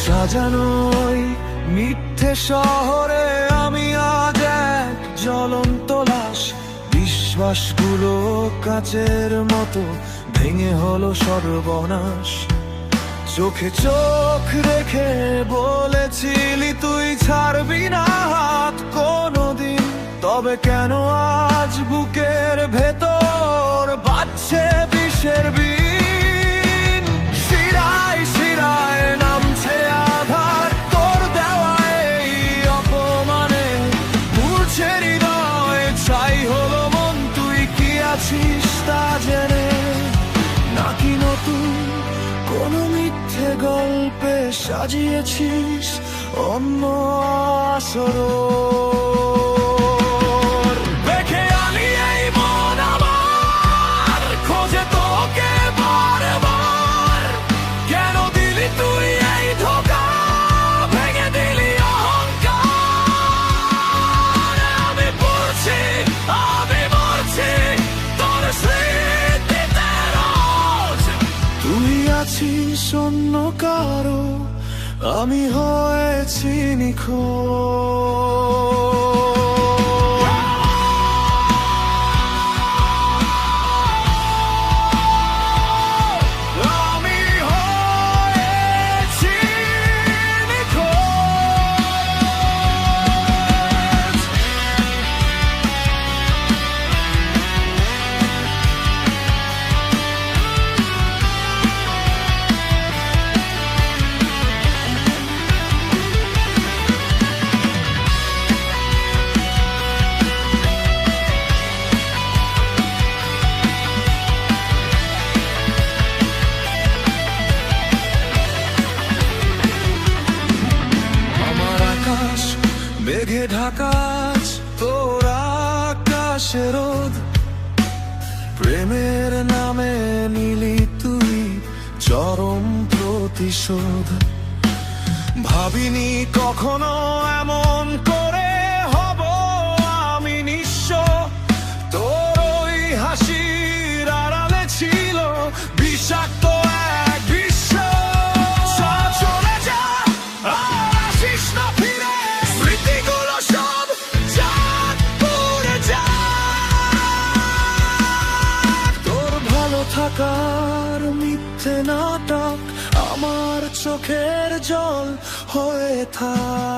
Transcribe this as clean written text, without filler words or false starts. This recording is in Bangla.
সাজানো ওই মিথ্যে শহরে আমি আজ এক জ্বলন্ত লাশ। বিশ্বাসগুলো কাচের মতো ভেঙে হলো সর্বনাশ। চোখে চোখ রেখে বলেছিলি তুই ছাড়বি না হাত কোনোদিন, তবে কেন আজ বুকের ভেতর বাজছে বিষের বিন? শিরায় শিরায় নামছে আধার, তোর দেওয়া এই অপমানে পুড়ছে হৃদয়। ছাই হলো মন, তুই কি আছিস তা জেনে, নাকি নতুন কোনো মিথ্যে গল্পে সাজিয়েছিস অন্য আসর? দেখে আনি এই মন আমার, খোঁজে তোকে বারবার। কেন দিলি তুই এই ধোঁকা, ভেঙে দিলি অহংকার। আমি পড়ছি, আমি মরছি তোর স্মৃতিতে রোজ। তুই আছিস অন্য কারো, আমি হয়েছি নিখোঁজ। আমি হয়েছি নিখোঁজ। মেঘে ঢাকাজ তোর আকাশে রোদ, প্রেমের নামে নিলি তুই চরম প্রতিশোধ। ভাবিনি কখনো এমন করে হব আমি নিঃস্ব। তোর ওই হাসির আড়ালে ছিল বিষাক্ত এক বিশ্ব। চলে যা, আর আসিস না ফিরে, স্মৃতিগুলো সব চাঁদ পুড়ে যাক। তোর ভালো থাকার মিথ্যে নাটক আমার চোখের জল হয়ে থাক।